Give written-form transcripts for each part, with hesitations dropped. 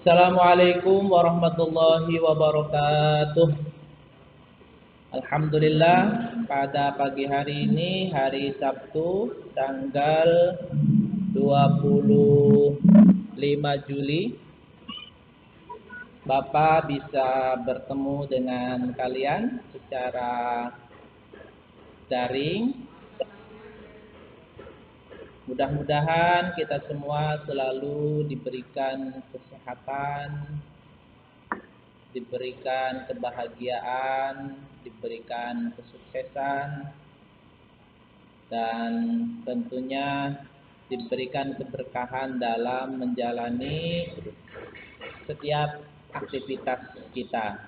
Assalamualaikum warahmatullahi wabarakatuh. Alhamdulillah, pada pagi hari ini, hari Sabtu, tanggal 25 Juli, Bapak bisa bertemu dengan kalian secara daring. Mudah-mudahan kita semua selalu diberikan kesehatan, diberikan kebahagiaan, diberikan kesuksesan, dan tentunya diberikan keberkahan dalam menjalani setiap aktivitas kita.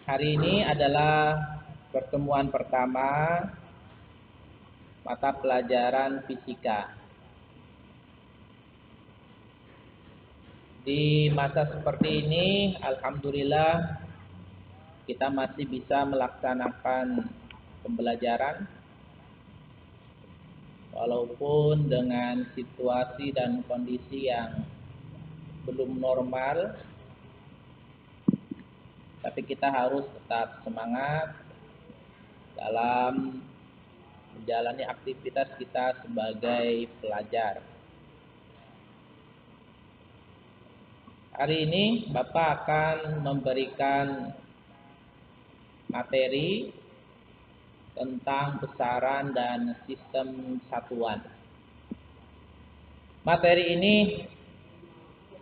Hari ini adalah pertemuan pertama mata pelajaran fisika. Di masa seperti ini, alhamdulillah kita masih bisa melaksanakan pembelajaran walaupun dengan situasi dan kondisi yang belum normal, tapi kita harus tetap semangat dalam menjalani aktivitas kita sebagai pelajar. Hari ini Bapak akan memberikan materi tentang besaran dan sistem satuan. Materi ini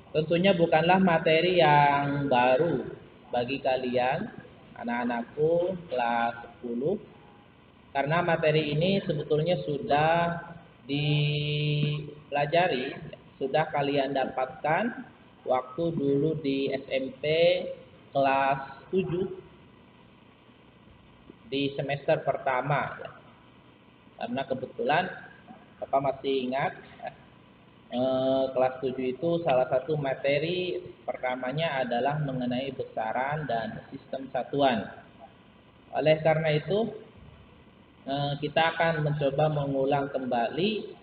tentunya bukanlah materi yang baru bagi kalian, anak-anakku kelas 10, karena materi ini sebetulnya sudah dipelajari, sudah kalian dapatkan waktu dulu di SMP kelas 7 di semester pertama. Karena kebetulan Bapak masih ingat kelas 7 itu salah satu materi pertamanya adalah mengenai besaran dan sistem satuan. Oleh karena itu kita akan mencoba mengulang kembali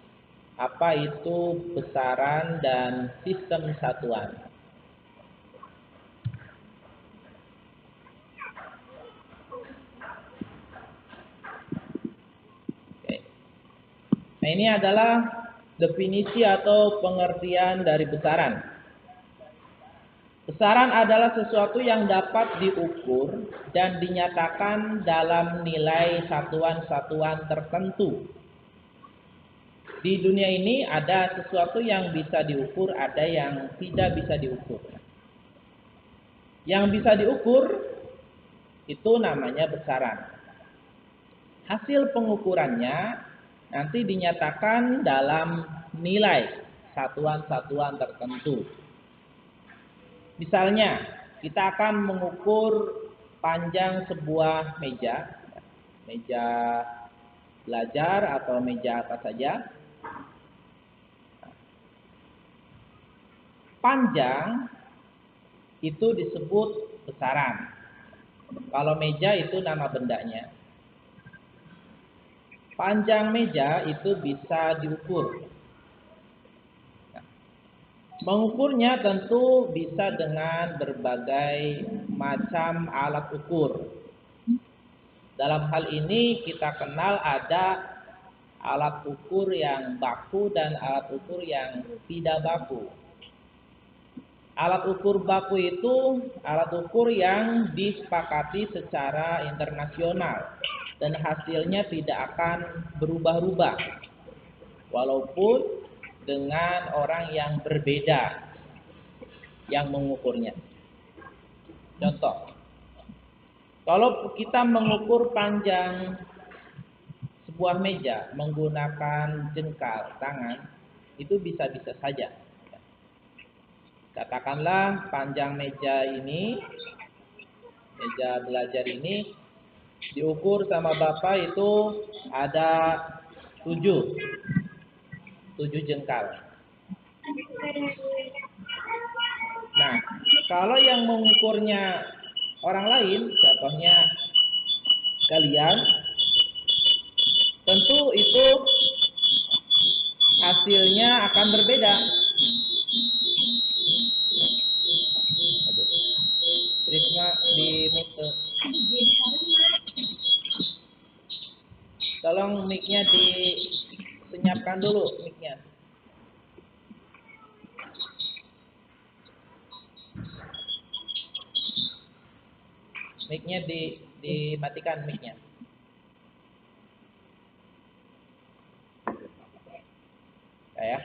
apa itu besaran dan sistem satuan. Oke. Nah, ini adalah definisi atau pengertian dari besaran. Besaran adalah sesuatu yang dapat diukur dan dinyatakan dalam nilai satuan-satuan tertentu. Di dunia ini ada sesuatu yang bisa diukur, ada yang tidak bisa diukur. Yang bisa diukur itu namanya besaran. Hasil pengukurannya nanti dinyatakan dalam nilai satuan-satuan tertentu. Misalnya, kita akan mengukur panjang sebuah meja belajar atau meja apa saja. Panjang itu disebut besaran. Kalau meja itu nama bendanya. Panjang meja itu bisa diukur. Mengukurnya tentu bisa dengan berbagai macam alat ukur. Dalam hal ini kita kenal ada alat ukur yang baku dan alat ukur yang tidak baku. Alat ukur baku itu alat ukur yang disepakati secara internasional dan hasilnya tidak akan berubah-ubah walaupun dengan orang yang berbeda yang mengukurnya. Contoh, kalau kita mengukur panjang sebuah meja menggunakan jengkal tangan, itu bisa-bisa saja. Katakanlah panjang meja ini, meja belajar ini diukur sama Bapak itu ada 7 jengkal. Nah, kalau yang mengukurnya orang lain, contohnya kalian, tentu itu hasilnya akan berbeda. Tolong mic-nya disenyapkan dulu mic-nya. Mic-nya dimatikan mic-nya. Ya.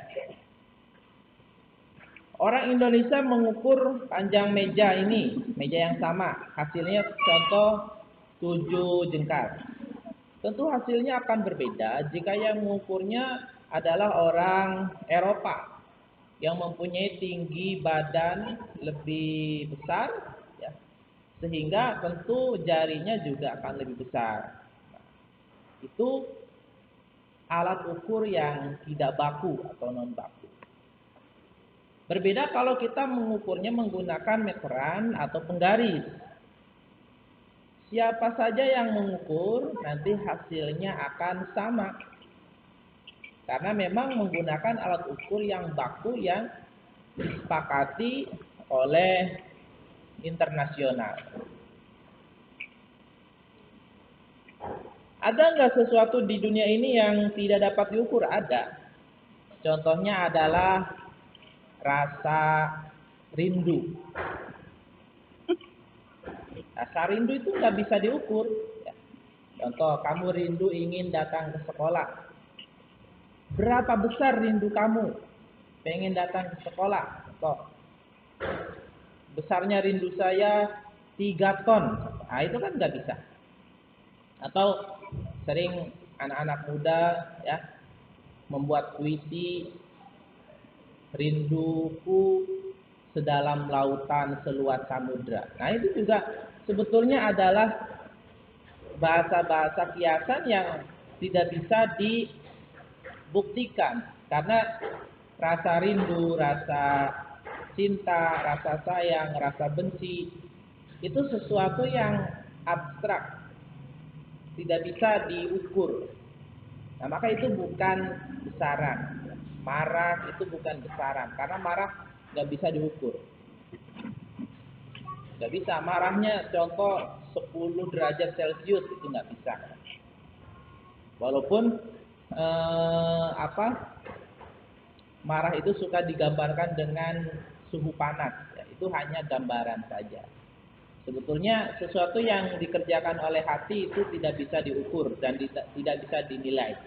Orang Indonesia mengukur panjang meja ini, meja yang sama. Hasilnya contoh 7 jengkal. Tentu hasilnya akan berbeda jika yang mengukurnya adalah orang Eropa yang mempunyai tinggi badan lebih besar, ya, sehingga tentu jarinya juga akan lebih besar. Nah, itu alat ukur yang tidak baku atau non baku. Berbeda kalau kita mengukurnya menggunakan meteran atau penggaris. Siapa saja yang mengukur, nanti hasilnya akan sama. Karena memang menggunakan alat ukur yang baku yang disepakati oleh internasional. Ada nggak sesuatu di dunia ini yang tidak dapat diukur? Ada. Contohnya adalah rasa rindu. Rasa rindu itu nggak bisa diukur. Ya. Contoh, kamu rindu ingin datang ke sekolah. Berapa besar rindu kamu pengen datang ke sekolah? Contoh, besarnya rindu saya 3 ton. Nah, itu kan nggak bisa. Atau sering anak-anak muda ya membuat puisi, rinduku sedalam lautan seluas samudra. Nah, itu juga sebetulnya adalah bahasa-bahasa kiasan yang tidak bisa dibuktikan. Karena rasa rindu, rasa cinta, rasa sayang, rasa benci itu sesuatu yang abstrak, tidak bisa diukur. Nah, maka itu bukan besaran. Marah itu bukan besaran, karena marah nggak bisa diukur. Nggak bisa, marahnya contoh 10 derajat Celcius itu nggak bisa. Walaupun marah itu suka digambarkan dengan suhu panas, ya, itu hanya gambaran saja. Sebetulnya sesuatu yang dikerjakan oleh hati itu tidak bisa diukur dan tidak bisa dinilai.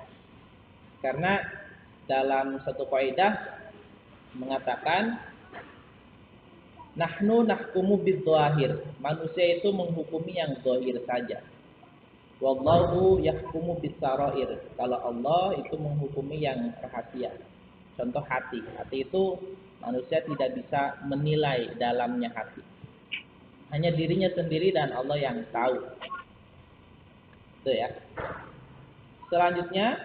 Karena dalam satu kaidah mengatakan nahnu nahkumu bidzahir. Manusia itu menghukumi yang zahir saja. Wallahu yahkumu bisarair. Kalau Allah itu menghukumi yang rahasia. Contoh hati. Hati itu manusia tidak bisa menilai dalamnya hati. Hanya dirinya sendiri dan Allah yang tahu. Itu ya. Selanjutnya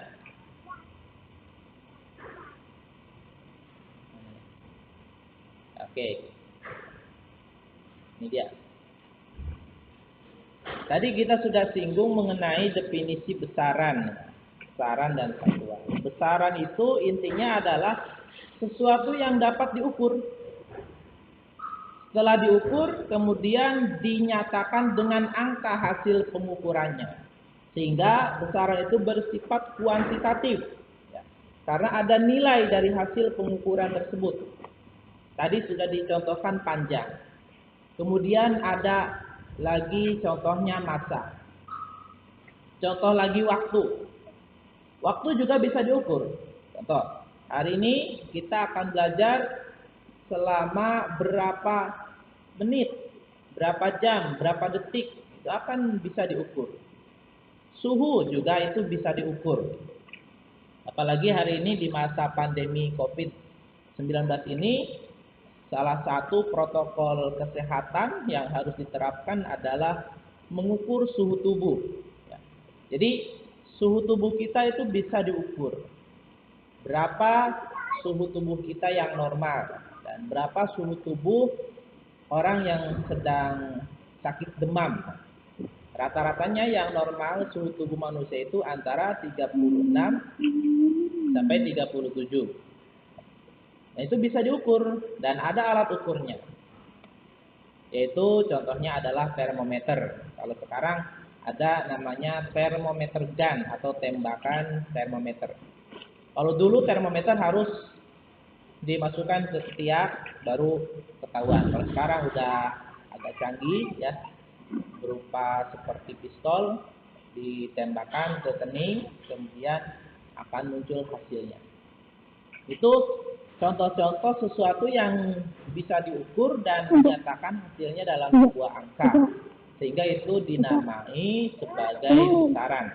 oke. Ini dia. Tadi kita sudah singgung mengenai definisi besaran. Besaran dan satuan. Besaran itu intinya adalah sesuatu yang dapat diukur. Setelah diukur, kemudian dinyatakan dengan angka hasil pengukurannya. Sehingga besaran itu bersifat kuantitatif. Ya. Karena ada nilai dari hasil pengukuran tersebut. Tadi sudah dicontohkan panjang. Kemudian ada lagi contohnya masa. Contoh lagi waktu. Waktu juga bisa diukur. Contoh, hari ini kita akan belajar selama berapa menit, berapa jam, berapa detik. Itu akan bisa diukur. Suhu juga itu bisa diukur. Apalagi hari ini di masa pandemi COVID-19 ini, salah satu protokol kesehatan yang harus diterapkan adalah mengukur suhu tubuh. Ya. Jadi suhu tubuh kita itu bisa diukur. Berapa suhu tubuh kita yang normal dan berapa suhu tubuh orang yang sedang sakit demam. Rata-ratanya yang normal suhu tubuh manusia itu antara 36 sampai 37. Nah, itu bisa diukur dan ada alat ukurnya. Yaitu contohnya adalah termometer. Kalau sekarang ada namanya termometer gun atau tembakan termometer. Kalau dulu termometer harus dimasukkan ke ketiak baru ketahuan. Kalau sekarang udah agak canggih ya, berupa seperti pistol, ditembakkan ke kening, kemudian akan muncul hasilnya. Itu contoh-contoh sesuatu yang bisa diukur dan dinyatakan hasilnya dalam sebuah angka, sehingga itu dinamai sebagai besaran.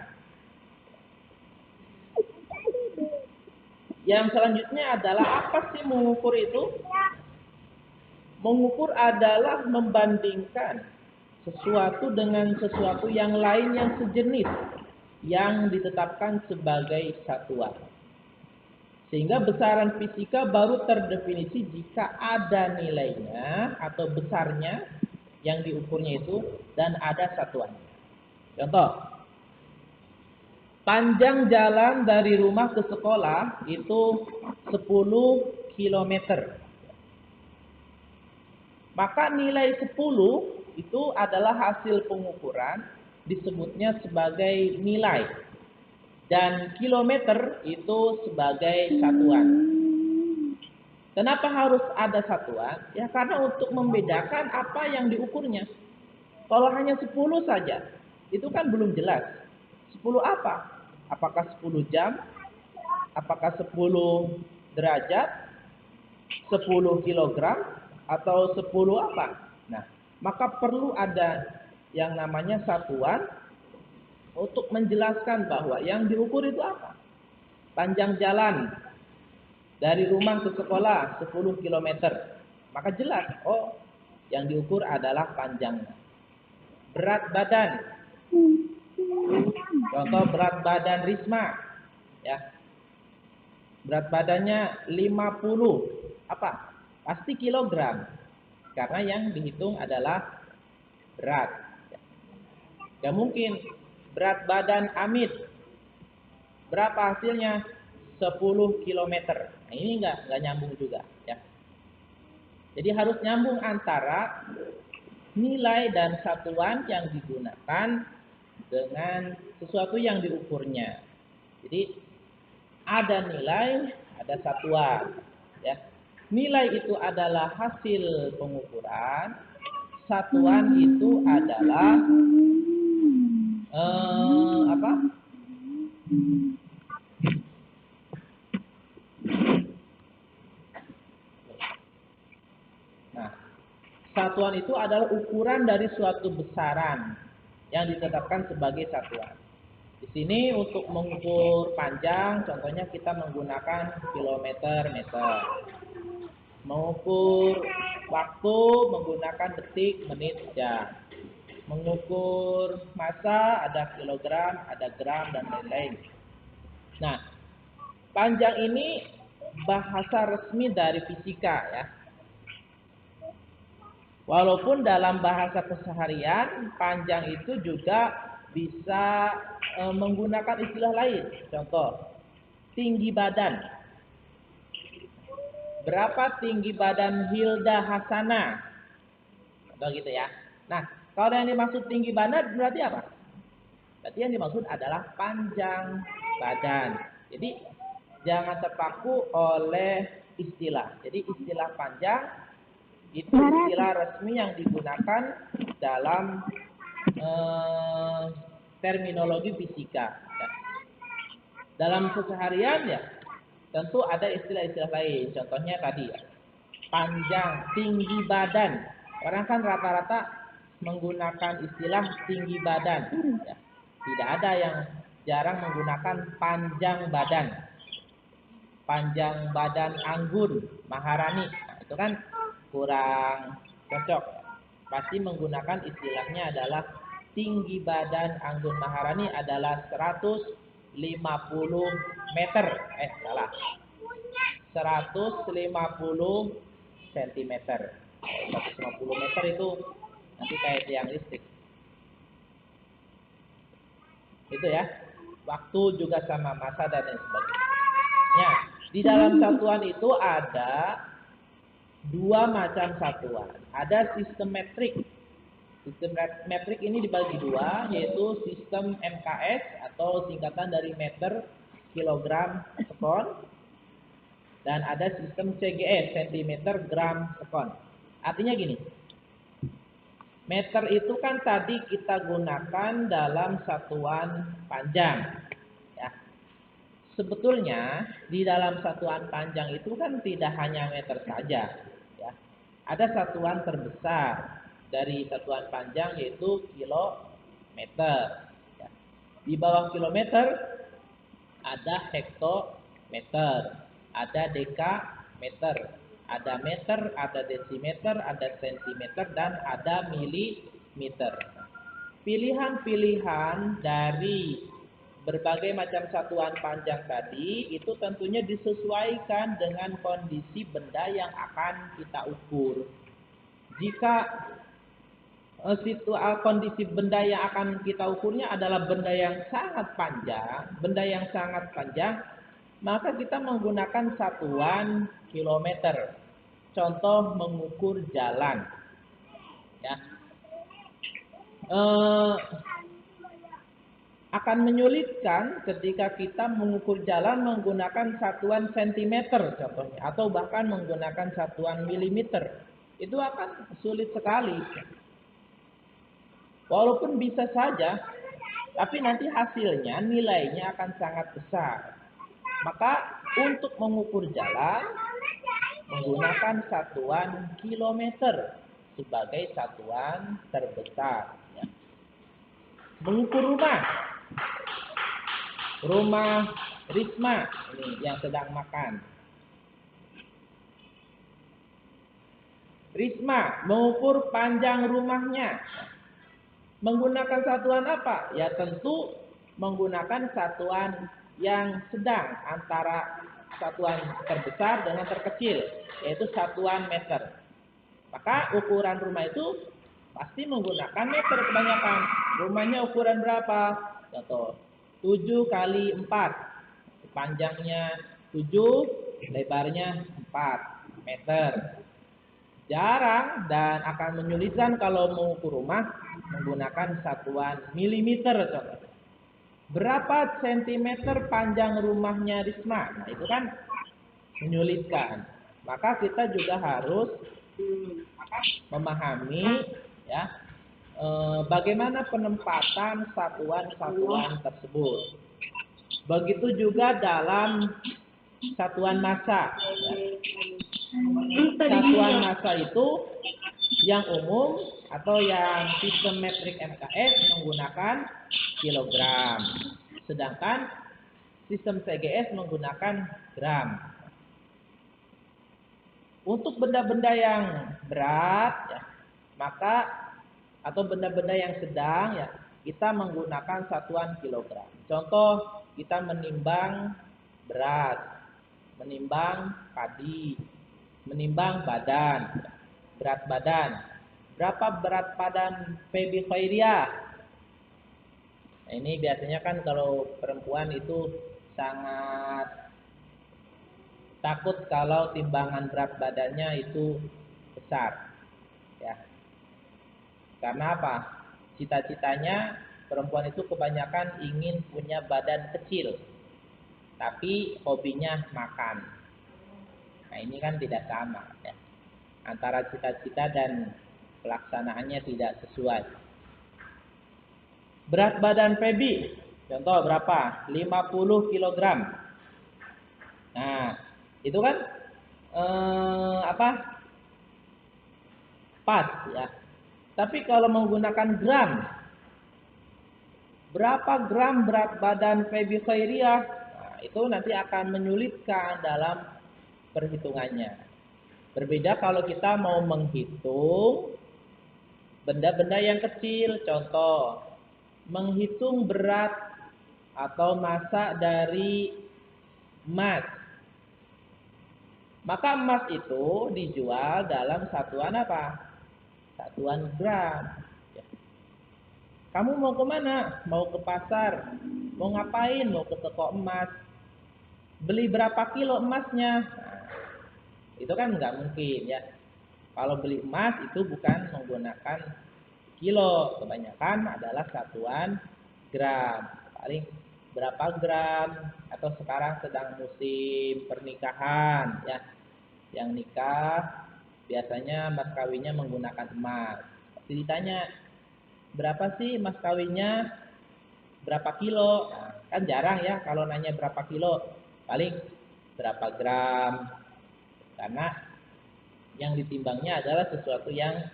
Yang selanjutnya adalah apa sih mengukur itu? Mengukur adalah membandingkan sesuatu dengan sesuatu yang lain yang sejenis yang ditetapkan sebagai satuan. Sehingga besaran fisika baru terdefinisi jika ada nilainya atau besarnya yang diukurnya itu dan ada satuannya. Contoh, panjang jalan dari rumah ke sekolah itu 10 kilometer. Maka nilai 10 itu adalah hasil pengukuran, disebutnya sebagai nilai. Dan kilometer itu sebagai satuan. Kenapa harus ada satuan? Ya karena untuk membedakan apa yang diukurnya. Kalau hanya 10 saja, itu kan belum jelas. 10 apa? Apakah 10 jam? Apakah 10 derajat? 10 kilogram? Atau 10 apa? Nah, maka perlu ada yang namanya satuan untuk menjelaskan bahwa yang diukur itu apa. Panjang jalan dari rumah ke sekolah 10 kilometer. Maka jelas, oh yang diukur adalah panjangnya. Berat badan. Contoh berat badan Risma. Ya. Berat badannya 50 apa? Pasti kilogram. Karena yang dihitung adalah berat. Ya mungkin berat badan Amit. Berapa hasilnya? 10 kilometer. Nah, ini enggak nyambung juga. Ya. Jadi harus nyambung antara nilai dan satuan yang digunakan dengan sesuatu yang diukurnya. Jadi ada nilai, ada satuan. Ya. Nilai itu adalah hasil pengukuran, satuan itu adalah apa? Nah, satuan itu adalah ukuran dari suatu besaran yang ditetapkan sebagai satuan. Di sini untuk mengukur panjang, contohnya kita menggunakan kilometer, meter. Mengukur waktu menggunakan detik, menit, jam. Mengukur massa ada kilogram, ada gram, dan lain-lain. Nah, panjang ini bahasa resmi dari fisika ya. Walaupun dalam bahasa keseharian, panjang itu juga bisa menggunakan istilah lain. Contoh, tinggi badan. Berapa tinggi badan Hilda Hasana? Atau gitu ya. Nah, kalau yang dimaksud tinggi badan berarti apa? Berarti yang dimaksud adalah panjang badan. Jadi jangan terpaku oleh istilah. Jadi istilah panjang itu istilah resmi yang digunakan dalam terminologi fisika. Ya. Dalam keseharian ya tentu ada istilah-istilah lain. Contohnya tadi ya, panjang, tinggi badan. Orang kan rata-rata menggunakan istilah tinggi badan. Ya. Tidak ada yang jarang menggunakan panjang badan. Panjang badan Anggun Maharani. Nah, itu kan kurang cocok. Pasti menggunakan istilahnya adalah tinggi badan Anggun Maharani adalah 150 meter. Salah. 150 cm. 150 meter itu nanti kayak tiang listrik. Itu ya. Waktu juga sama massa dan lain sebagainya. Di dalam satuan itu ada dua macam satuan. Ada sistem metrik. Sistem metrik ini dibagi dua, yaitu sistem MKS atau singkatan dari meter, kilogram, sekon, dan ada sistem CGS, centimeter, gram, sekon. Artinya gini, meter itu kan tadi kita gunakan dalam satuan panjang. Ya. Sebetulnya di dalam satuan panjang itu kan tidak hanya meter saja. Ya. Ada satuan terbesar dari satuan panjang yaitu kilometer. Ya. Di bawah kilometer ada hektometer, ada dekameter, ada meter, ada desimeter, ada sentimeter, dan ada milimeter. Pilihan-pilihan dari berbagai macam satuan panjang tadi itu tentunya disesuaikan dengan kondisi benda yang akan kita ukur. Jika kondisi benda yang akan kita ukurnya adalah benda yang sangat panjang, maka kita menggunakan satuan kilometer. Contoh mengukur jalan, ya. Akan menyulitkan ketika kita mengukur jalan menggunakan satuan sentimeter contohnya, atau bahkan menggunakan satuan milimeter. Itu akan sulit sekali. Walaupun bisa saja, tapi nanti hasilnya, nilainya akan sangat besar. Maka untuk mengukur jalan, menggunakan satuan kilometer sebagai satuan terbesar. Ya. Mengukur rumah Risma, ini yang sedang makan. Risma, mengukur panjang rumahnya. Menggunakan satuan apa? Ya tentu menggunakan satuan yang sedang antara satuan terbesar dengan terkecil, yaitu satuan meter. Maka ukuran rumah itu pasti menggunakan meter kebanyakan. Rumahnya ukuran berapa? Contoh 7 kali 4. Panjangnya 7, lebarnya 4 meter. Jarang dan akan menyulitkan kalau mengukur rumah menggunakan satuan milimeter contohnya. Berapa sentimeter panjang rumahnya Risma? Nah, itu kan menyulitkan. Maka kita juga harus memahami ya bagaimana penempatan satuan-satuan tersebut. Begitu juga dalam satuan massa. Ya. Satuan massa itu yang umum atau yang sistem metrik MKS menggunakan kilogram. Sedangkan sistem CGS menggunakan gram. Untuk benda-benda yang berat ya, maka atau benda-benda yang sedang ya, kita menggunakan satuan kilogram. Contoh, kita menimbang beras, menimbang padi, menimbang badan, berat badan. Berapa berat badan Feby Khairiyah? Nah, ini biasanya kan kalau perempuan itu sangat takut kalau timbangan berat badannya itu besar. Ya. Karena apa? Cita-citanya perempuan itu kebanyakan ingin punya badan kecil. Tapi hobinya makan. Nah, ini kan tidak sama ya. Antara cita-cita dan pelaksanaannya tidak sesuai. Berat badan Feby, contoh berapa? 50 kg. Nah, itu kan pas ya. Tapi kalau menggunakan gram, berapa gram berat badan Feby Khairiyah? Nah, itu nanti akan menyulitkan dalam perhitungannya. Berbeda kalau kita mau menghitung benda-benda yang kecil, contoh menghitung berat atau massa dari emas. Maka emas itu dijual dalam satuan apa? Satuan gram. Ya. Kamu mau kemana? Mau ke pasar? Mau ngapain? Mau ke toko emas? Beli berapa kilo emasnya? Nah, itu kan nggak mungkin ya. Kalau beli emas itu bukan menggunakan kilo. Kebanyakan adalah satuan gram. Paling berapa gram, atau sekarang sedang musim pernikahan ya. Yang nikah biasanya mas kawinnya menggunakan emas. Pasti ditanya, berapa sih mas kawinnya? Berapa kilo? Nah, kan jarang ya kalau nanya berapa kilo. Paling berapa gram. Karena yang ditimbangnya adalah sesuatu yang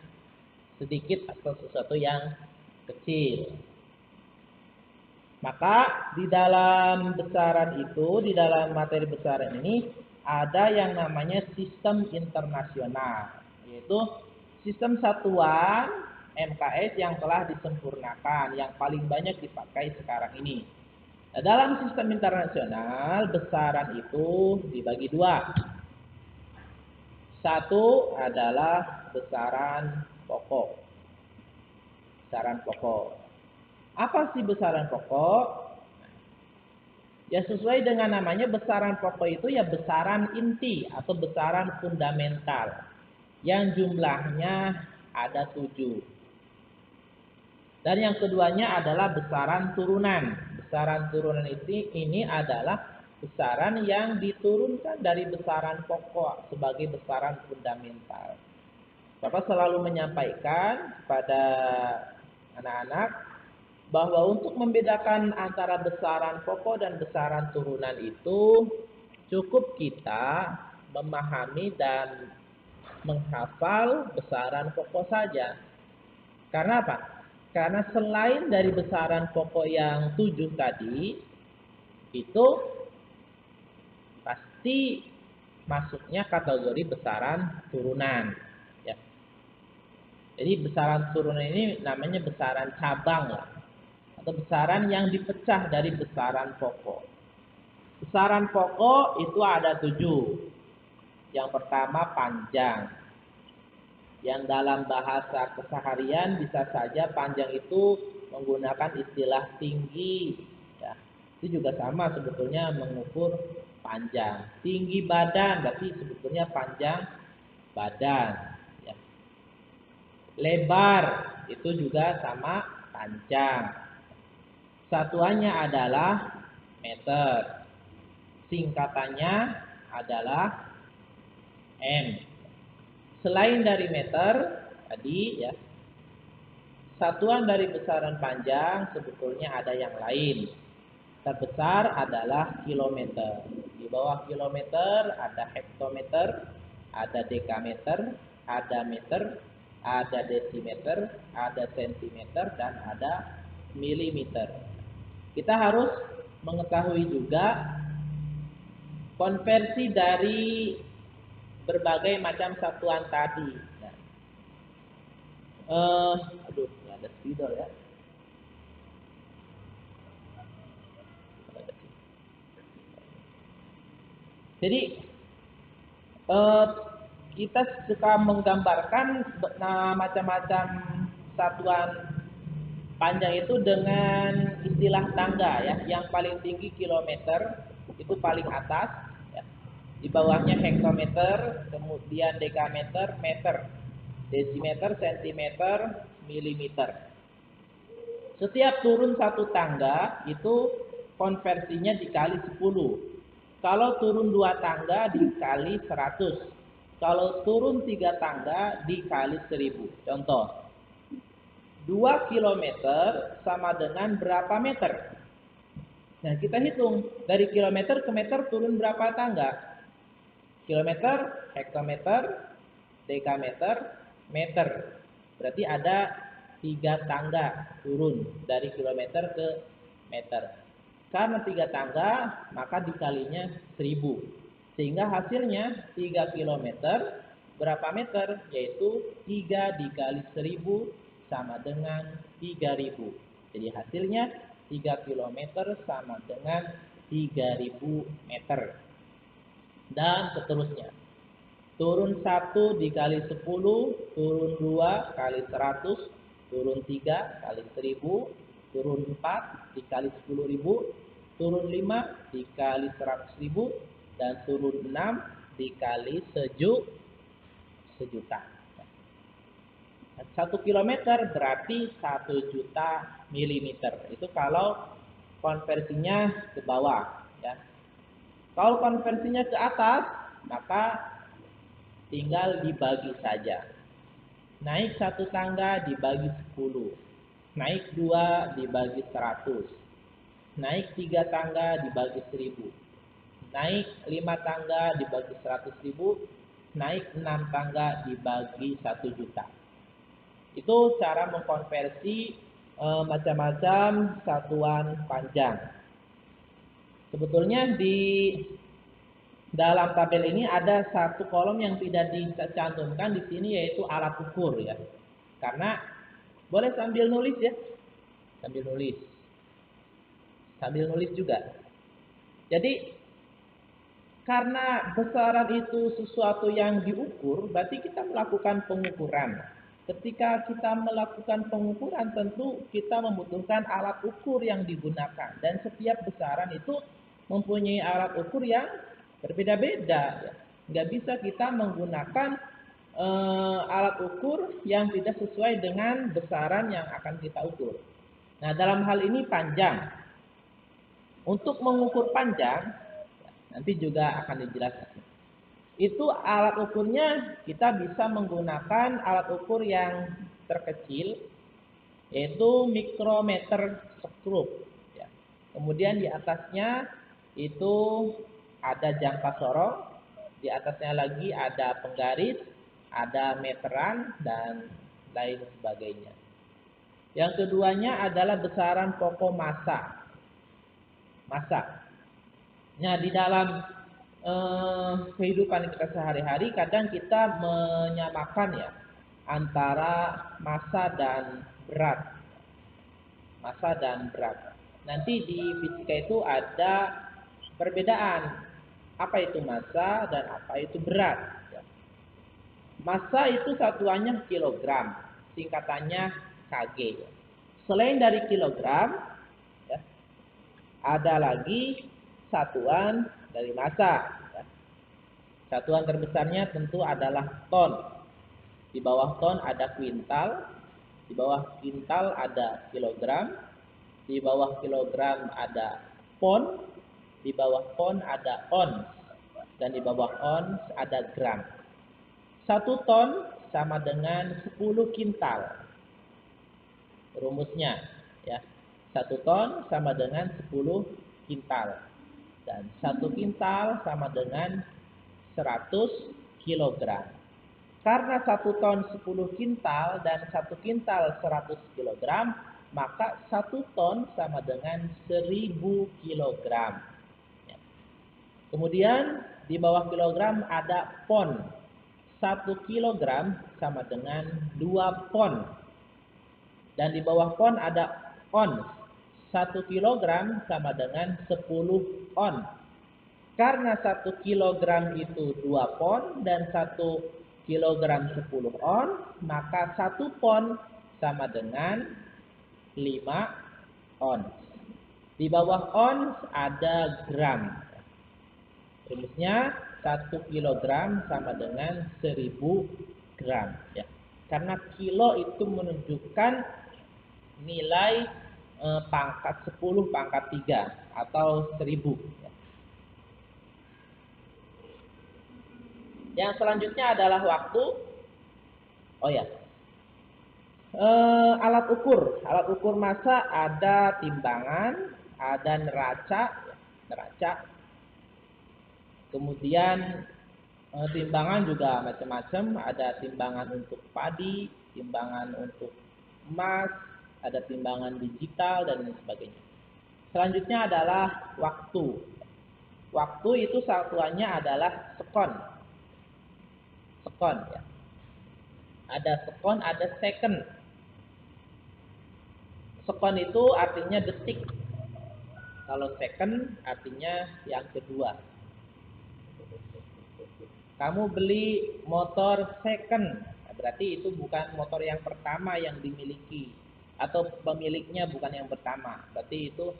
sedikit atau sesuatu yang kecil. Maka di dalam besaran itu, di dalam materi besaran ini ada yang namanya sistem internasional, yaitu sistem satuan MKS yang telah disempurnakan, yang paling banyak dipakai sekarang ini. Nah, dalam sistem internasional besaran itu dibagi dua. Satu adalah besaran pokok. Besaran pokok. Apa sih besaran pokok? Ya sesuai dengan namanya, besaran pokok itu ya besaran inti atau besaran fundamental yang jumlahnya ada 7. Dan yang keduanya adalah besaran turunan. Besaran turunan ini adalah besaran yang diturunkan dari besaran pokok sebagai besaran fundamental. Bapak selalu menyampaikan kepada anak-anak bahwa untuk membedakan antara besaran pokok dan besaran turunan itu cukup kita memahami dan menghafal besaran pokok saja. Karena apa? Karena selain dari besaran pokok yang 7 tadi, itu pasti masuknya kategori besaran turunan. Ya. Jadi besaran turunan ini namanya besaran cabang lah, atau besaran yang dipecah dari besaran pokok. Besaran pokok itu ada 7. Yang pertama panjang. Yang dalam bahasa keseharian bisa saja panjang itu menggunakan istilah tinggi. Ya, itu juga sama sebetulnya mengukur panjang. Tinggi badan berarti sebetulnya panjang badan. Ya. Lebar itu juga sama panjang. Satuannya adalah meter. Singkatannya adalah M. Selain dari meter tadi ya, satuan dari besaran panjang sebetulnya ada yang lain. Terbesar adalah kilometer. Di bawah kilometer ada hektometer, ada dekameter, ada meter, ada desimeter, ada sentimeter, dan ada milimeter. Kita harus mengetahui juga konversi dari berbagai macam satuan tadi. Nah, aduh, nggak ada spidol ya. Jadi kita suka menggambarkan macam-macam satuan panjang itu dengan istilah tangga ya. Yang paling tinggi kilometer, itu paling atas. Di bawahnya hektometer, kemudian dekameter, meter, desimeter, sentimeter, milimeter. Setiap turun satu tangga itu konversinya dikali 10. Kalau turun 2 tangga dikali 100. Kalau turun 3 tangga dikali 1000. Contoh, 2 kilometer sama dengan berapa meter? Nah, kita hitung dari kilometer ke meter turun berapa tangga? Kilometer, hektometer, dekameter, meter. Berarti ada 3 tangga turun dari kilometer ke meter. Karena 3 tangga, maka dikalinya 1000. Sehingga hasilnya 3 kilometer berapa meter? Yaitu 3 dikali 1000 sama dengan 3000. Jadi hasilnya 3 kilometer sama dengan 3000 meter. Dan seterusnya. Turun 1 dikali 10, turun 2 kali 100, turun 3 kali 1000, turun 4 dikali 10.000, turun 5 dikali 100.000, dan turun 6 dikali sejuta. 1 kilometer berarti 1 juta milimeter. Itu kalau konversinya ke bawah, ya. Kalau konversinya ke atas, maka tinggal dibagi saja. Naik 1 tangga dibagi 10. Naik 2 dibagi 100. Naik 3 tangga dibagi 1000. Naik 5 tangga dibagi 100.000. Naik 6 tangga dibagi 1 juta. Itu cara mengkonversi macam-macam satuan panjang. Sebetulnya di dalam tabel ini ada satu kolom yang tidak dicantumkan di sini, yaitu alat ukur, ya. Karena boleh sambil nulis, ya. Sambil nulis. Sambil nulis juga. Jadi karena besaran itu sesuatu yang diukur, berarti kita melakukan pengukuran. Ketika kita melakukan pengukuran, tentu kita membutuhkan alat ukur yang digunakan. Dan setiap besaran itu mempunyai alat ukur yang berbeda-beda. Nggak bisa kita menggunakan alat ukur yang tidak sesuai dengan besaran yang akan kita ukur. Nah, dalam hal ini panjang. Untuk mengukur panjang, nanti juga akan dijelaskan. Itu alat ukurnya kita bisa menggunakan alat ukur yang terkecil, yaitu mikrometer skrup. Ya. Kemudian di atasnya itu ada jangka sorong, di atasnya lagi ada penggaris, ada meteran, dan lain sebagainya. Yang keduanya adalah besaran pokok massa. Nah, di dalam kehidupan kita sehari-hari kadang kita menyamakan, ya, antara massa dan berat. Massa dan berat. Nanti di fisika itu ada perbedaan. Apa itu massa dan apa itu berat. Massa itu satuannya kilogram, singkatannya kg. Selain dari kilogram, ya, ada lagi satuan dari massa. Satuan terbesarnya tentu adalah ton. Di bawah ton ada kuintal, di bawah kuintal ada kilogram, di bawah kilogram ada pon, di bawah pon ada ons, dan di bawah ons ada gram. 1 ton sama dengan 10 kintal. Rumusnya, ya. 1 ton sama dengan 10 kintal. Dan 1 kintal sama dengan 100 kilogram. Karena 1 ton 10 kintal dan 1 kintal 100 kilogram, maka 1 ton sama dengan 1000 kilogram. Kemudian di bawah kilogram ada pon. 1 kilogram sama dengan 2 pon. Dan di bawah pon ada ons. 1 kilogram sama dengan 10 ons. Karena 1 kilogram itu 2 pon dan 1 kilogram 10 ons, maka 1 pon sama dengan 5 ons. Di bawah ons ada gram. Rumusnya 1 kilogram sama dengan 1000 gram. Ya. Karena kilo itu menunjukkan nilai pangkat 10 pangkat 3 atau 1000. Ya. Yang selanjutnya adalah waktu. Oh ya, alat ukur. Alat ukur massa ada timbangan, ada neraca. Kemudian timbangan juga macam-macam. Ada timbangan untuk padi, timbangan untuk emas, ada timbangan digital dan lain sebagainya. Selanjutnya adalah waktu. Waktu itu satuannya adalah sekon. Sekon, ya. Ada sekon, ada second. Sekon itu artinya detik. Kalau second artinya yang kedua. Kamu beli motor second, berarti itu bukan motor yang pertama yang dimiliki, atau pemiliknya bukan yang pertama, berarti itu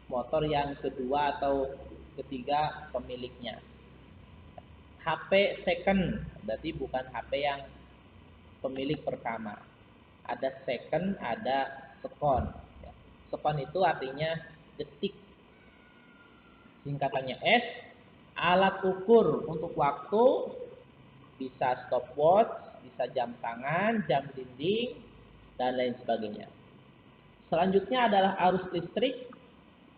motor yang kedua atau ketiga pemiliknya. HP second berarti bukan HP yang pemilik pertama. ada second, ada sekon. Ya. Sekon itu artinya detik. Singkatannya S. Alat ukur untuk waktu bisa stopwatch, bisa jam tangan, jam dinding, dan lain sebagainya. Selanjutnya adalah arus listrik.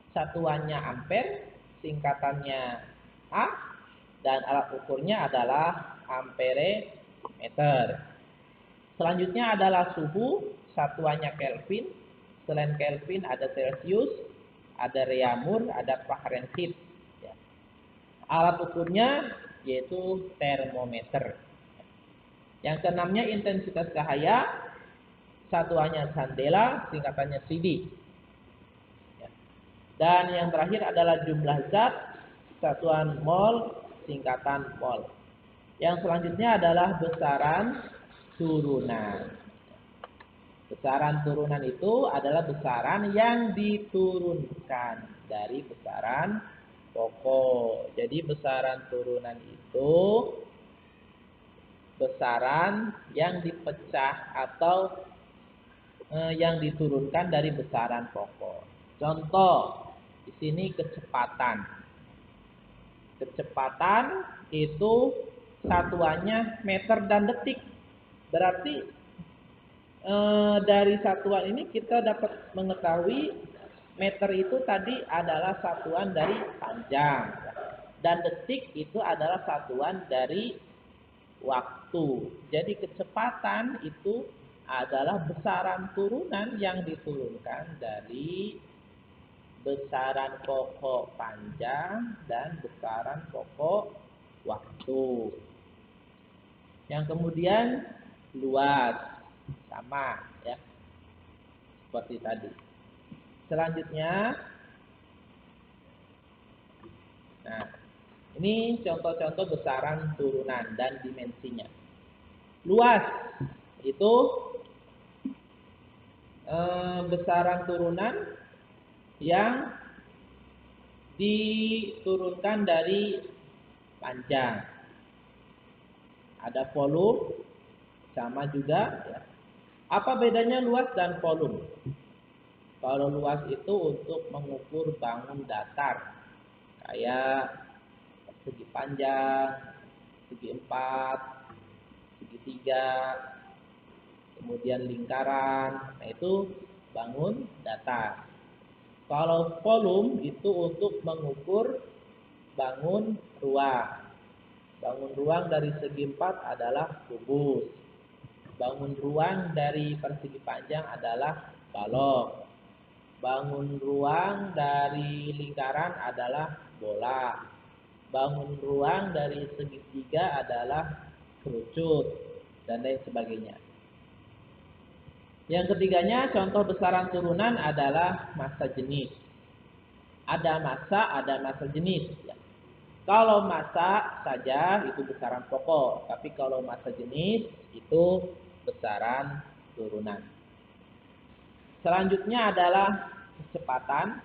Satuannya ampere, singkatannya A, dan alat ukurnya adalah ampere meter. Selanjutnya adalah suhu, satuannya Kelvin. Selain Kelvin ada Celcius, ada Reaumur, ada Fahrenheit. Ya. Alat ukurnya yaitu termometer. Yang keenamnya intensitas cahaya, satuannya candela, singkatannya CD. Ya. Dan yang terakhir adalah jumlah zat, satuan mol, singkatan mol. Yang selanjutnya adalah besaran turunan. Besaran turunan itu adalah besaran yang diturunkan dari besaran pokok. Jadi besaran turunan itu besaran yang dipecah atau yang diturunkan dari besaran pokok. Contoh, di sini kecepatan. Kecepatan itu satuannya meter dan detik. Berarti dari satuan ini kita dapat mengetahui meter itu tadi adalah satuan dari panjang. Dan detik itu adalah satuan dari waktu. Jadi kecepatan itu adalah besaran turunan yang diturunkan dari besaran pokok panjang dan besaran pokok waktu. Yang kemudian luas, sama ya, seperti tadi. Selanjutnya, nah ini contoh-contoh besaran turunan dan dimensinya. Luas itu besaran turunan yang diturunkan dari panjang. Ada volume, sama juga ya. Apa bedanya luas dan volume? Kalau luas itu untuk mengukur bangun datar, kayak segi panjang, segi 4, segitiga, kemudian lingkaran. Nah itu bangun datar. Kalau volume itu untuk mengukur bangun ruang. Bangun ruang dari segi 4 adalah kubus. Bangun ruang dari persegi panjang adalah balok. Bangun ruang dari lingkaran adalah bola. Bangun ruang dari segitiga adalah kerucut, dan lain sebagainya. Yang ketiganya, contoh besaran turunan adalah massa jenis. Ada massa jenis. Ya. Kalau massa saja itu besaran pokok, tapi kalau massa jenis itu besaran turunan. Selanjutnya adalah kecepatan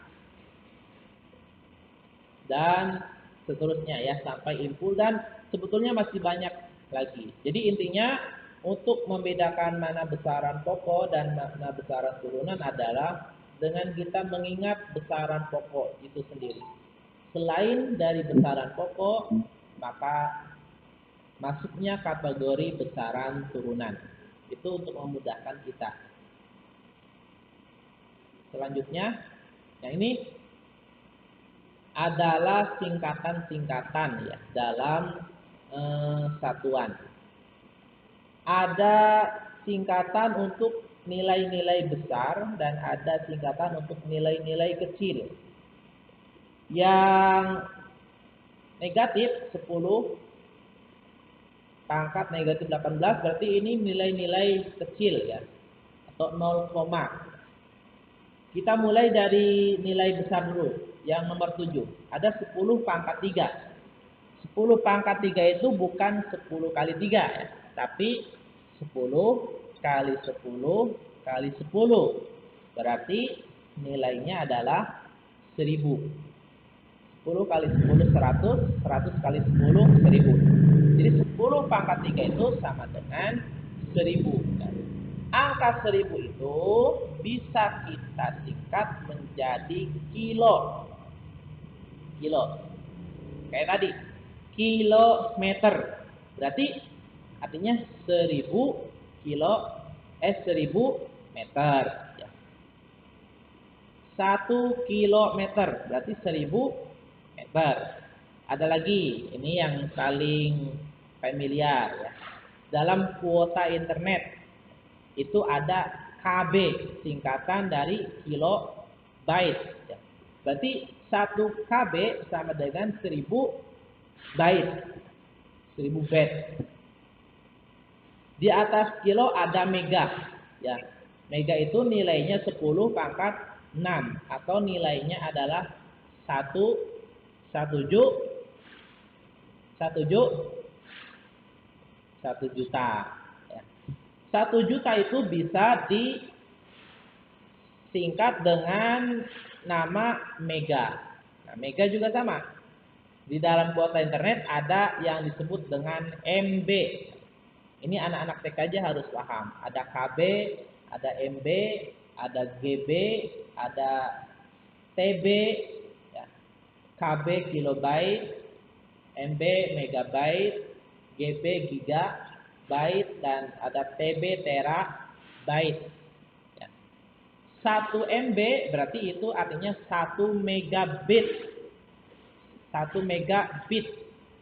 dan seterusnya ya, sampai impul, dan sebetulnya masih banyak lagi. Jadi intinya untuk membedakan mana besaran pokok dan mana besaran turunan adalah dengan kita mengingat besaran pokok itu sendiri. Selain dari besaran pokok, maka masuknya kategori besaran turunan. Itu untuk memudahkan kita. Selanjutnya, yang ini adalah singkatan-singkatan ya dalam satuan. Ada singkatan untuk nilai-nilai besar dan ada singkatan untuk nilai-nilai kecil. Yang negatif 10 pangkat negatif 18 berarti ini nilai-nilai kecil ya, atau 0, kita mulai dari nilai besar dulu. Yang nomor 7 ada 10 pangkat 3. 10 pangkat 3 itu bukan 10 kali 3 ya, tapi 10 kali 10 kali 10. Berarti nilainya adalah 1000. 10 kali 10 100, 100 kali 10 1000. Jadi 10 pangkat 3 itu sama dengan 1000. angka 1000 itu bisa kita singkat menjadi kilo. Kilo. Kayak tadi, kilometer. Berarti artinya 1000 meter. Ya. 1 kilometer berarti 1000 meter. Ada lagi, ini yang paling familiar ya. Dalam kuota internet itu ada KB, singkatan dari kilobyte. Ya. Berarti 1 KB sama dengan 1000 byte. 1000 byte. Di atas kilo ada mega. Ya. Mega itu nilainya 10 pangkat 6 atau nilainya adalah 1 juta. Ya. 1 juta itu bisa disingkat dengan nama mega. Nah, mega juga sama. Di dalam kuota internet ada yang disebut dengan MB. Ini anak-anak TK aja harus paham. Ada KB, ada MB, ada GB, ada TB, ya. KB kilobyte, MB megabyte, GB gigabyte, dan ada TB terabyte. Ya. 1 MB berarti itu artinya 1 megabit. 1 megabit.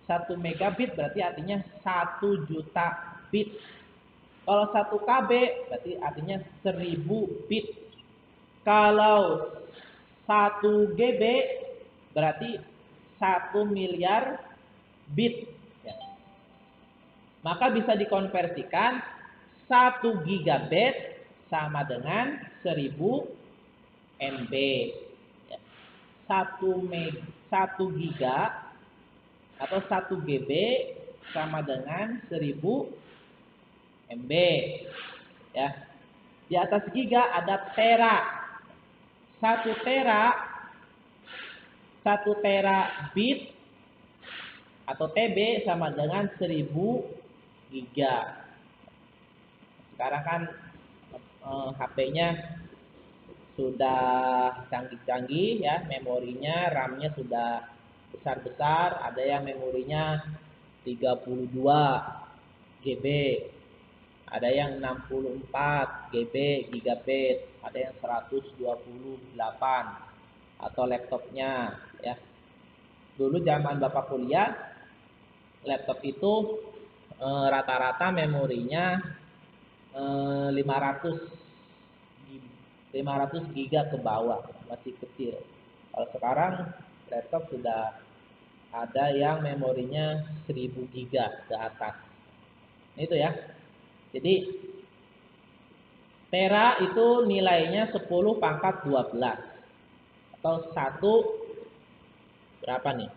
1 megabit berarti artinya 1 juta bit. Kalau 1 KB berarti artinya 1000 bit. Kalau 1 GB berarti 1 miliar bit. Ya. Maka bisa dikonversikan 1 gigabit sama dengan 1000 MB. Ya. 1 giga atau 1 GB sama dengan 1000 MB. Ya. Di atas giga ada tera. 1 terabit atau TB sama dengan 1000 giga. Sekarang kan HP-nya sudah canggih-canggih ya, memorinya, RAM-nya sudah besar-besar, ada yang memorinya 32 GB. Ada yang 64 GB gigabit, ada yang 128 atau laptopnya ya. Dulu zaman Bapak kuliah, laptop itu rata-rata memorinya 500 giga ke bawah, masih kecil. Kalau sekarang laptop sudah ada yang memorinya 1000 giga ke atas. Itu ya. Jadi tera itu nilainya 10 pangkat 12 atau 1 berapa nih?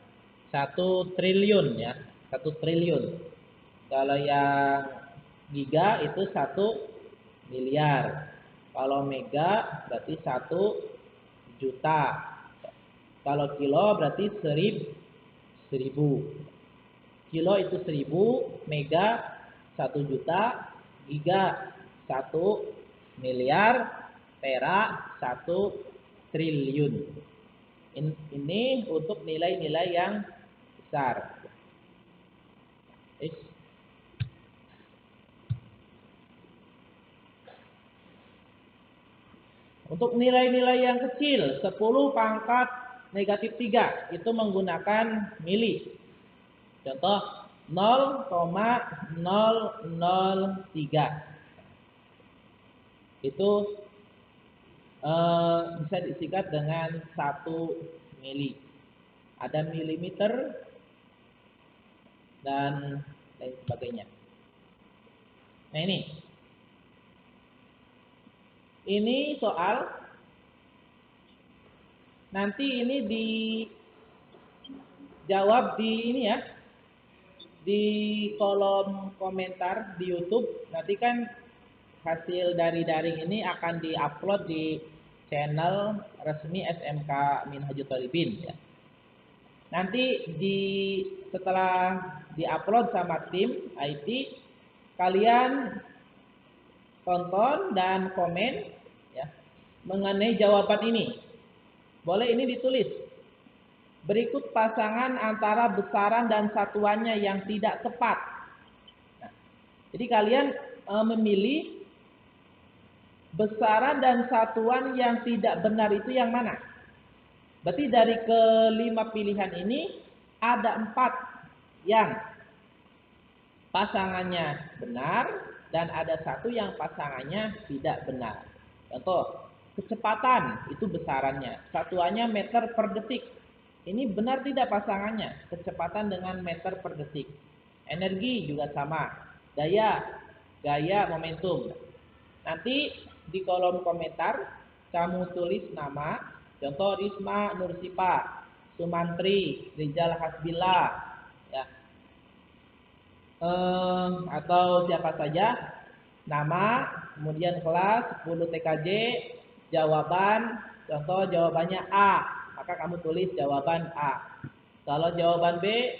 1 triliun ya, 1 triliun. Kalau yang giga itu 1 miliar. Kalau mega berarti 1 juta. Kalau kilo berarti 1000. Kilo itu 1000, mega 1 juta, giga 1 miliar, tera 1 triliun. Ini untuk nilai-nilai yang besar. Untuk nilai-nilai yang kecil, 10 pangkat negatif 3 itu menggunakan mili. Contoh 0,003 itu bisa disingkat dengan 1 mili. Ada milimeter dan lain sebagainya. Nah ini soal nanti ini dijawab di ini ya, di kolom komentar di YouTube. Nanti kan hasil dari daring ini akan diupload di channel resmi SMK Minhajul Thalibin ya. Nanti setelah diupload sama tim IT, kalian tonton dan komen ya mengenai jawaban ini. Boleh ini ditulis. Berikut pasangan antara besaran dan satuannya yang tidak tepat. Nah, jadi kalian memilih besaran dan satuan yang tidak benar itu yang mana? Berarti dari kelima pilihan ini ada 4 yang pasangannya benar dan ada 1 yang pasangannya tidak benar. Contoh, kecepatan itu besarannya, satuannya meter per detik. Ini benar tidak pasangannya? Kecepatan dengan meter per detik. Energi juga sama. Gaya, momentum. Nanti di kolom komentar kamu tulis nama. Contoh Risma Nursipa, Sumantri, Rizal Hasbillah, ya. Atau siapa saja. Nama, kemudian kelas, 10 TKJ, jawaban. Contoh jawabannya A. Maka kamu tulis jawaban A. Kalau jawaban B,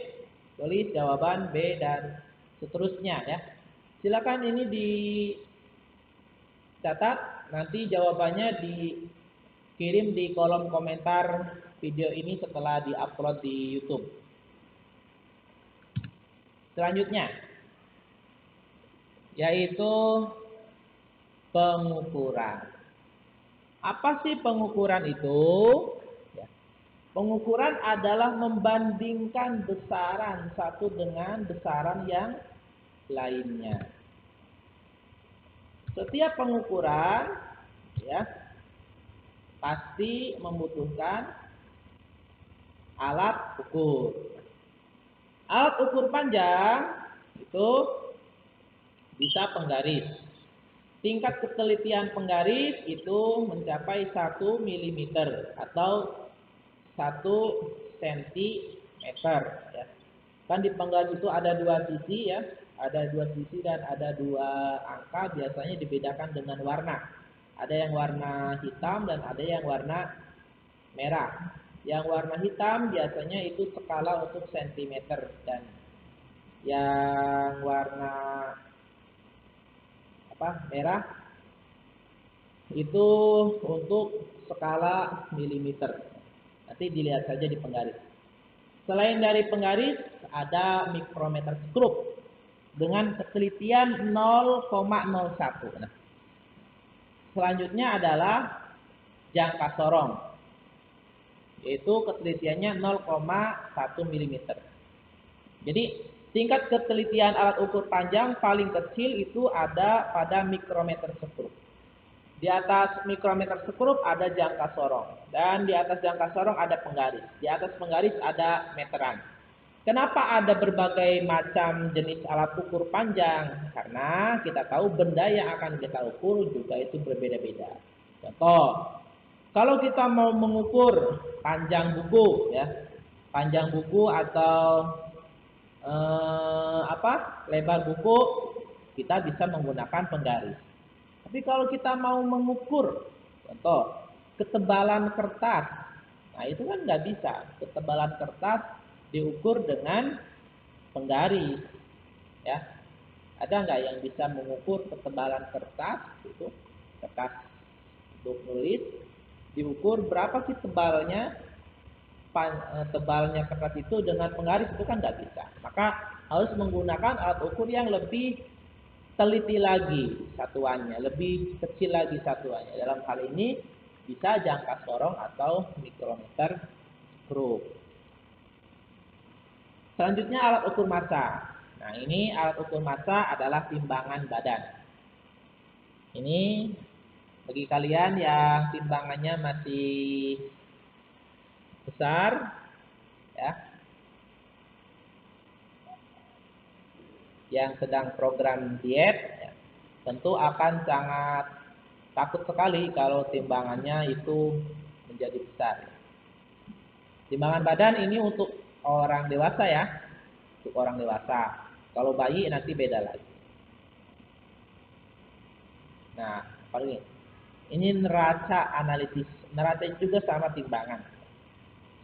tulis jawaban B dan seterusnya ya. Silakan ini dicatat, nanti jawabannya dikirim di kolom komentar video ini setelah diupload di YouTube. Selanjutnya yaitu pengukuran. Apa sih pengukuran itu? Pengukuran adalah membandingkan besaran satu dengan besaran yang lainnya. Setiap pengukuran ya pasti membutuhkan alat ukur. Alat ukur panjang itu bisa penggaris. Tingkat ketelitian penggaris itu mencapai 1 mm atau 1 cm ya. Kan di penggaris itu ada 2 sisi ya, ada 2 sisi dan ada 2 angka, biasanya dibedakan dengan warna. Ada yang warna hitam dan ada yang warna merah. Yang warna hitam biasanya itu skala untuk cm dan yang warna merah itu untuk skala milimeter. Nanti dilihat saja di penggaris. Selain dari penggaris, ada mikrometer skrup dengan ketelitian 0,01. Nah, selanjutnya adalah jangka sorong, yaitu ketelitiannya 0,1 mm. Jadi tingkat ketelitian alat ukur panjang paling kecil itu ada pada mikrometer skrup. Di atas mikrometer skrup ada jangka sorong. Dan di atas jangka sorong ada penggaris. Di atas penggaris ada meteran. Kenapa ada berbagai macam jenis alat ukur panjang? Karena kita tahu benda yang akan kita ukur juga itu berbeda-beda. Contoh, kalau kita mau mengukur panjang buku ya, panjang buku atau lebar buku, kita bisa menggunakan penggaris. Tapi kalau kita mau mengukur, contoh, ketebalan kertas, nah itu kan nggak bisa. Ketebalan kertas diukur dengan penggaris, ya. Ada nggak yang bisa mengukur ketebalan kertas? Itu kertas untuk nulis, diukur berapa sih tebalnya, tebalnya kertas itu dengan penggaris itu kan nggak bisa. Maka harus menggunakan alat ukur yang lebih teliti lagi satuannya, lebih kecil lagi satuannya. Dalam hal ini bisa jangka sorong atau mikrometer skrup. Selanjutnya alat ukur massa. Nah, ini alat ukur massa adalah timbangan badan. Ini bagi kalian yang timbangannya masih besar ya, yang sedang program diet ya, tentu akan sangat takut sekali kalau timbangannya itu menjadi besar. Timbangan badan ini untuk orang dewasa ya, untuk orang dewasa. Kalau bayi nanti beda lagi. Nah, paling ini neraca analitis. Neraca juga sama timbangan.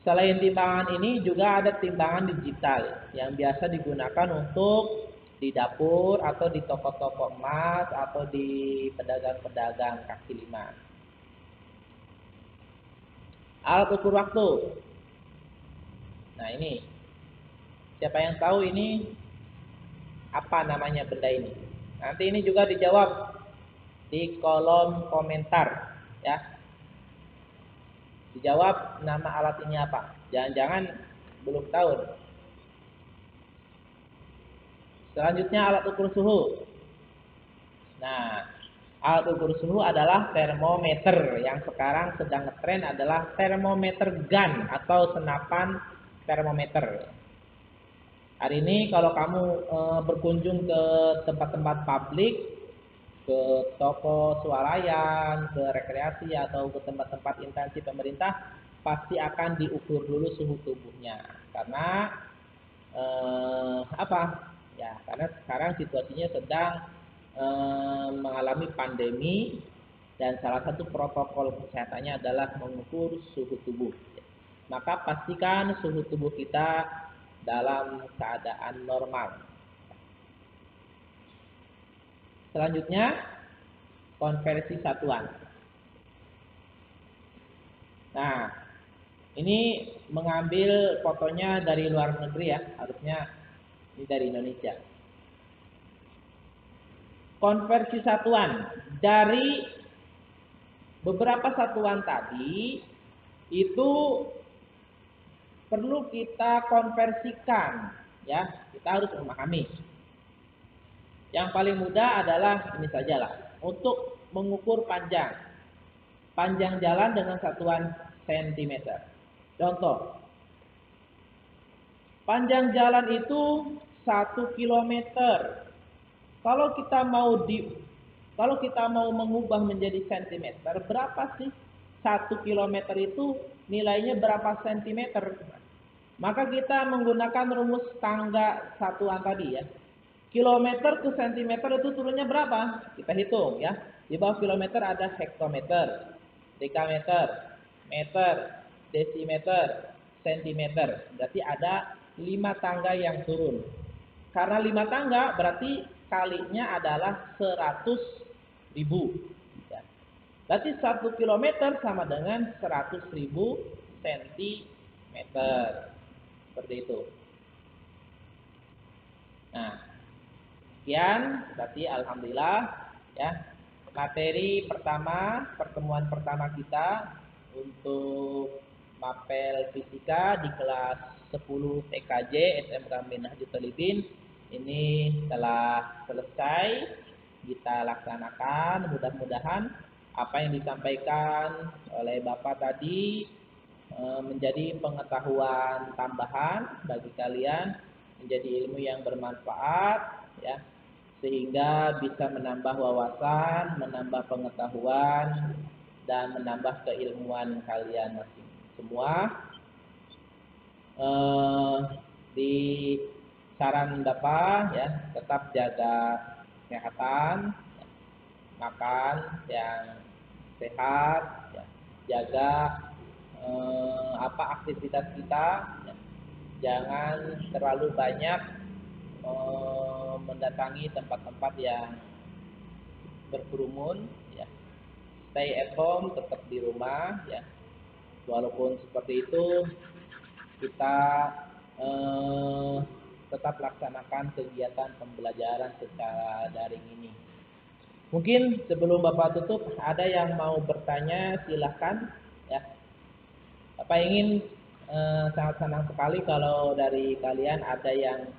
Selain timbangan ini juga ada timbangan digital yang biasa digunakan untuk di dapur atau di toko-toko emas atau di pedagang-pedagang kaki lima. Alat ukur waktu. Nah ini, siapa yang tahu ini apa namanya benda ini? Nanti ini juga dijawab di kolom komentar ya. Dijawab nama alat ini apa. Jangan-jangan belum tahu. Selanjutnya alat ukur suhu. Nah, alat ukur suhu adalah termometer. Yang sekarang sedang ngetren adalah termometer gun atau senapan termometer. Hari ini kalau kamu berkunjung ke tempat-tempat publik, ke toko swalayan, ke rekreasi atau ke tempat-tempat instansi pemerintah, pasti akan diukur dulu suhu tubuhnya. Karena apa? Ya, karena sekarang situasinya sedang mengalami pandemi dan salah satu protokol kesehatannya adalah mengukur suhu tubuh. Maka pastikan suhu tubuh kita dalam keadaan normal. Selanjutnya, konversi satuan. Nah, ini mengambil fotonya dari luar negeri ya, harusnya ini dari Indonesia. Konversi satuan dari beberapa satuan tadi itu perlu kita konversikan ya, kita harus memahami. Yang paling mudah adalah ini sajalah, untuk mengukur panjang jalan dengan satuan sentimeter. Contoh, panjang jalan itu 1 kilometer. Kalau kita mau mengubah menjadi sentimeter, berapa sih 1 kilometer itu nilainya berapa sentimeter? Maka kita menggunakan rumus tangga satuan tadi ya. Kilometer ke sentimeter itu turunnya berapa? Kita hitung ya. Di bawah kilometer ada hektometer, dekameter, meter, desimeter, sentimeter. Berarti ada 5 tangga yang turun. Karena 5 tangga berarti kalinya adalah 100.000. Ya. Berarti 1 kilometer sama dengan 100.000 sentimeter. Seperti itu. Nah, sekian berarti alhamdulillah ya. Materi pertama, pertemuan pertama kita untuk mapel fisika di kelas 10 PKJ SMK Minhajul Talibin ini telah selesai kita laksanakan. Mudah-mudahan apa yang disampaikan oleh Bapak tadi menjadi pengetahuan tambahan bagi kalian, menjadi ilmu yang bermanfaat ya, sehingga bisa menambah wawasan, menambah pengetahuan dan menambah keilmuan kalian masing semua. Di saran Bapak ya, tetap jaga kesehatan, makan yang sehat ya, jaga aktivitas kita ya. Jangan terlalu banyak mendatangi tempat-tempat yang berkerumun ya. Stay at home, tetap di rumah ya. Walaupun seperti itu kita tetap laksanakan kegiatan pembelajaran secara daring ini. Mungkin sebelum Bapak tutup ada yang mau bertanya, silahkan ya. Bapak ingin sangat senang sekali kalau dari kalian ada yang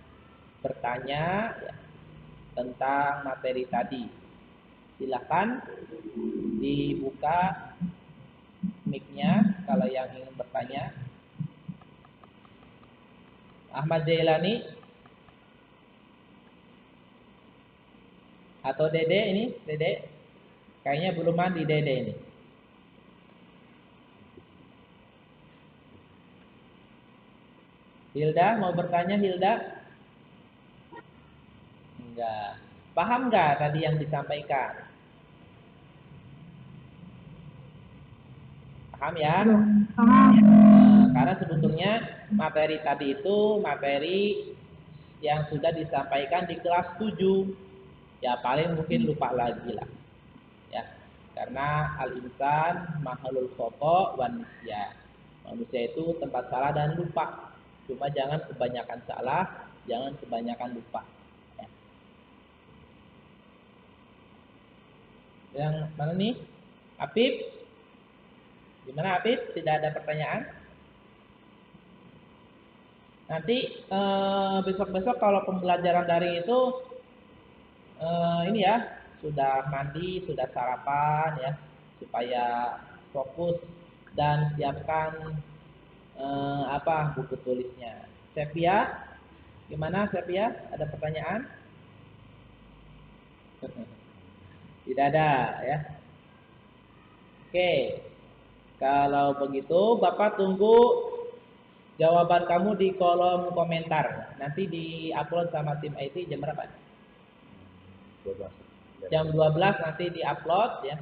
bertanya ya, tentang materi tadi. Silahkan dibuka mic-nya kalau yang ingin bertanya. Ahmad Jailani atau Dede ini, Dede kayaknya belum mandi Dede ini. Hilda mau bertanya, Hilda? Enggak. Paham enggak tadi yang disampaikan? Paham ya? Karena sebetulnya materi tadi itu materi yang sudah disampaikan di kelas 7. Ya paling mungkin lupa lagi lah. Ya. Karena al-insan makhluk khata' wan nisyan. Manusia itu tempat salah dan lupa. Cuma jangan kebanyakan salah, jangan kebanyakan lupa. Ya. Yang mana nih? Apip? Gimana Apip? Tidak ada pertanyaan? Nanti besok-besok kalau pembelajaran daring itu ini ya, sudah mandi, sudah sarapan ya, supaya fokus dan siapkan buku tulisnya. Sepia, gimana Sepia? Ada pertanyaan? Tidak ada ya. Oke. Kalau begitu Bapak tunggu jawaban kamu di kolom komentar. Nanti di-upload sama tim IT jam berapa? 12. Jam 12 nanti di-upload ya.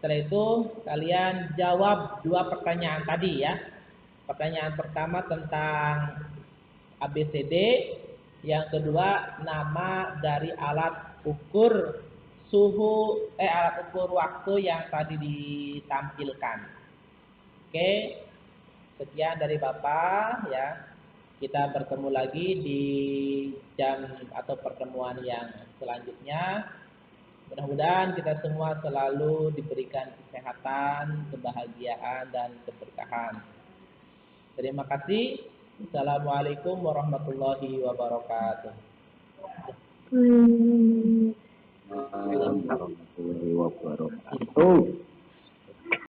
Setelah itu kalian jawab 2 pertanyaan tadi ya. Pertanyaan pertama tentang ABCD, yang kedua nama dari alat ukur alat ukur waktu yang tadi ditampilkan. Oke. Sekian dari Bapak ya. Kita bertemu lagi di jam atau pertemuan yang selanjutnya. Mudah-mudahan kita semua selalu diberikan kesehatan, kebahagiaan, dan keberkahan. Terima kasih. Assalamualaikum warahmatullahi wabarakatuh. Warahmatullahi wabarakatuh.